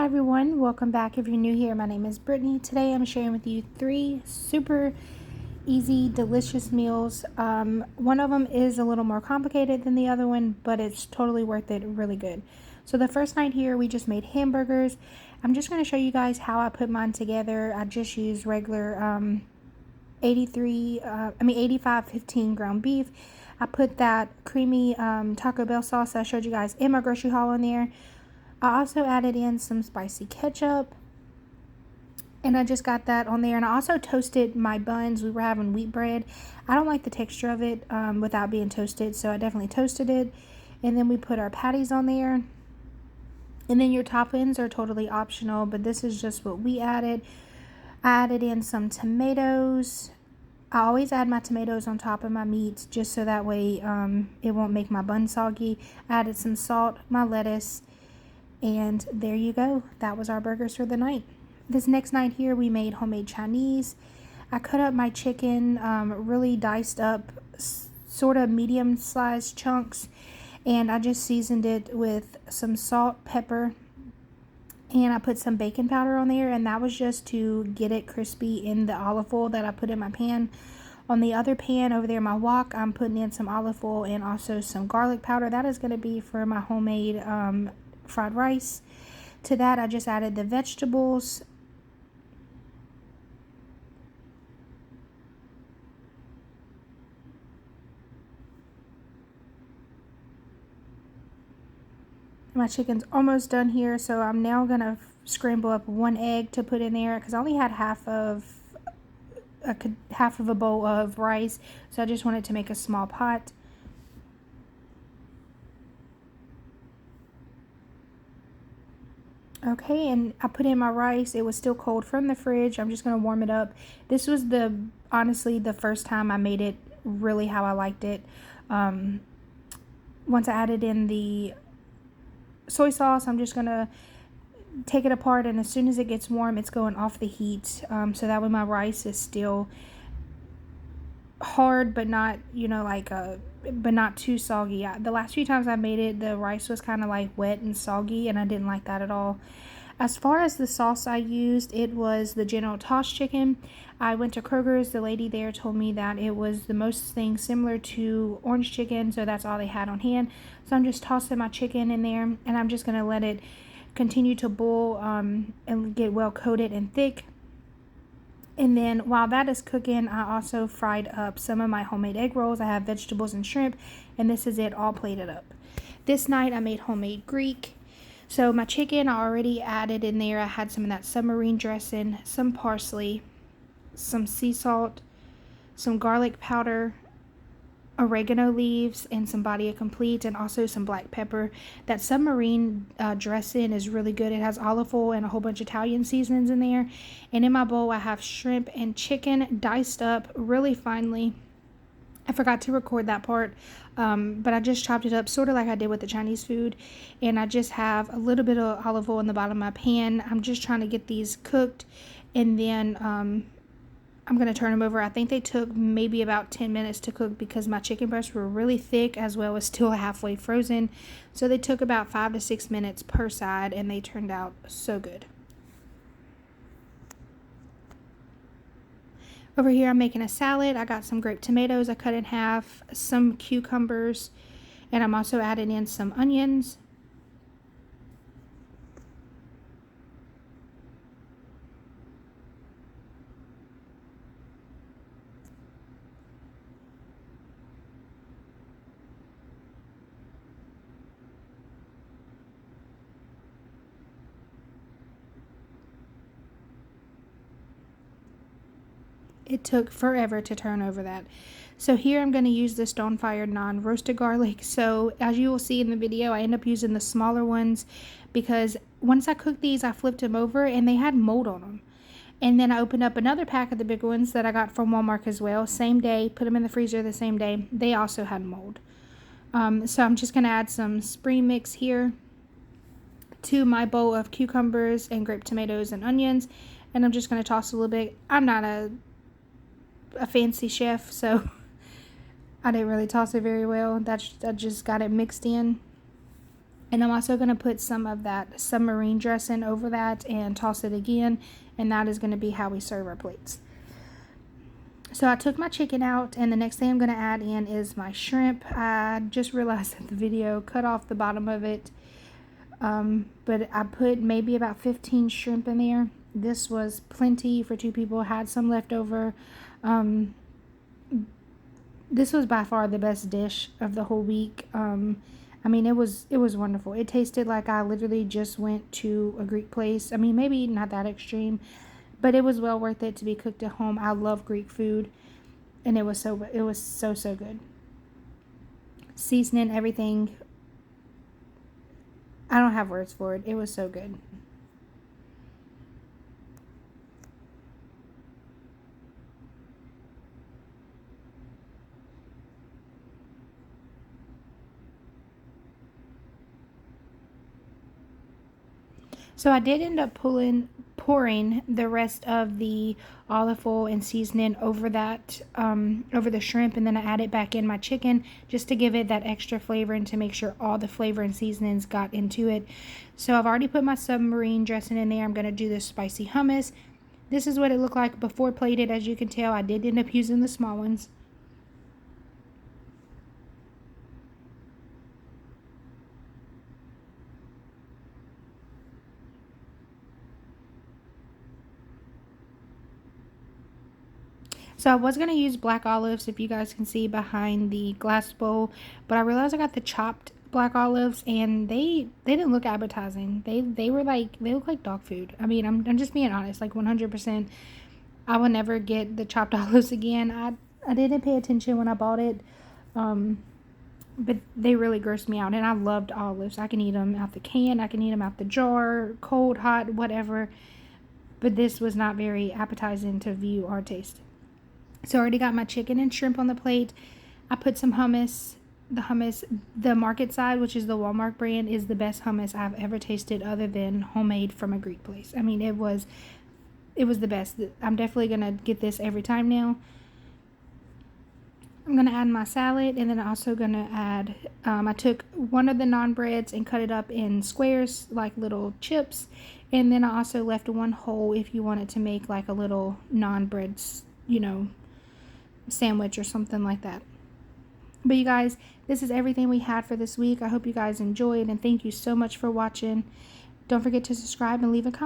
everyone, welcome back. If you're new here, my name is Brittany. Today I'm sharing with you 3 super easy, delicious meals. One of them is a little more complicated than the other one, but it's totally worth it, really good. So the first night here, we just made hamburgers. I'm just going to show you guys how I put mine together. I just used regular 85 15 ground beef. I put that creamy Taco Bell sauce I showed you guys in my grocery haul in there. I also added in some spicy ketchup, and I just got that on there. And I also toasted my buns. We were having wheat bread. I don't like the texture of it without being toasted, so I definitely toasted it. And then we put our patties on there. And then your toppings are totally optional, but this is just what we added. I added in some tomatoes. I always add my tomatoes on top of my meats just so that way it won't make my bun soggy. I added some salt, my lettuce, and there you go. That was our burgers for the night. This next night here, we made homemade Chinese. I cut up my chicken, really diced up, sort of medium-sized chunks, and I just seasoned it with some salt, pepper, and I put some bacon powder on there, and that was just to get it crispy in the olive oil that I put in my pan. On the other pan over there, my wok, I'm putting in some olive oil and also some garlic powder. That is going to be for my homemade fried rice. To that, I just added the vegetables. My chicken's almost done here, so I'm now going to scramble up 1 egg to put in there because I only had half of a bowl of rice, so I just wanted to make a small pot. Okay, and I put in my rice. It was still cold from the fridge. I'm just going to warm it up. This was honestly the first time I made it really how I liked it. Once I added in the soy sauce, I'm just going to take it apart, and as soon as it gets warm, it's going off the heat. So that way my rice is still hard, but not, but not too soggy. The last few times I made it, the rice was kind of like wet and soggy, and I didn't like that at all. As far as the sauce I used, it was the General Toss chicken. I went to Kroger's. The lady there told me that it was the most thing similar to orange chicken, so that's all they had on hand. So I'm just tossing my chicken in there, and I'm just going to let it continue to boil and get well coated and thick. And then while that is cooking, I also fried up some of my homemade egg rolls. I have vegetables and shrimp, and this is it all plated up. This night I made homemade Greek. So my chicken I already added in there. I had some of that submarine dressing, some parsley, some sea salt, some garlic powder, oregano leaves, and some badia complete, and also some black pepper. That submarine dressing is really good. It has olive oil and a whole bunch of Italian seasonings in there. And in my bowl I have shrimp and chicken diced up really finely. I forgot to record that part, but I just chopped it up sort of like I did with the Chinese food. And I just have a little bit of olive oil in the bottom of my pan. I'm just trying to get these cooked, and then I'm going to turn them over. I think they took maybe about 10 minutes to cook because my chicken breasts were really thick as well as still halfway frozen. So they took about 5 to 6 minutes per side, and they turned out so good. Over here I'm making a salad. I got some grape tomatoes I cut in half, some cucumbers, and I'm also adding in some onions. It took forever to turn over that. So here I'm going to use the stone-fired non-roasted garlic. So as you will see in the video, I end up using the smaller ones because once I cooked these, I flipped them over and they had mold on them. And then I opened up another pack of the big ones that I got from Walmart as well. Same day, put them in the freezer the same day. They also had mold. So I'm just going to add some spring mix here to my bowl of cucumbers and grape tomatoes and onions. And I'm just going to toss a little bit. I'm not a fancy chef, so I didn't really toss it very well. I just got it mixed in. And I'm also going to put some of that submarine dressing over that and toss it again. And that is going to be how we serve our plates. So I took my chicken out, and the next thing I'm going to add in is my shrimp. I just realized that the video cut off the bottom of it. But I put maybe about 15 shrimp in there. This was plenty for 2 people. Had some left over. This was by far the best dish of the whole week. I mean, it was wonderful. It tasted like I literally just went to a Greek place. I mean, maybe not that extreme, but it was well worth it to be cooked at home. I love Greek food, and it was so good. Seasoning, everything. I don't have words for it. It was so good. So I did end up pouring the rest of the olive oil and seasoning over that, over the shrimp, and then I added back in my chicken just to give it that extra flavor and to make sure all the flavor and seasonings got into it. So I've already put my submarine dressing in there. I'm going to do the spicy hummus. This is what it looked like before plated. As you can tell, I did end up using the small ones. So I was going to use black olives, if you guys can see behind the glass bowl, but I realized I got the chopped black olives, and they didn't look appetizing. They were like, they look like dog food. I mean, I'm just being honest, like 100%. I will never get the chopped olives again. I didn't pay attention when I bought it, but they really grossed me out, and I loved olives. I can eat them out the can, I can eat them out the jar, cold, hot, whatever, but this was not very appetizing to view or taste. So I already got my chicken and shrimp on the plate. I put some hummus. The marketside, which is the Walmart brand, is the best hummus I've ever tasted other than homemade from a Greek place. I mean, it was the best. I'm definitely going to get this every time now. I'm going to add my salad, and then I'm also going to add, I took one of the naan breads and cut it up in squares, like little chips. And then I also left one whole if you wanted to make like a little naan bread, sandwich or something like that. But you guys, this is everything we had for this week. I hope you guys enjoyed, and thank you so much for watching. Don't forget to subscribe and leave a comment.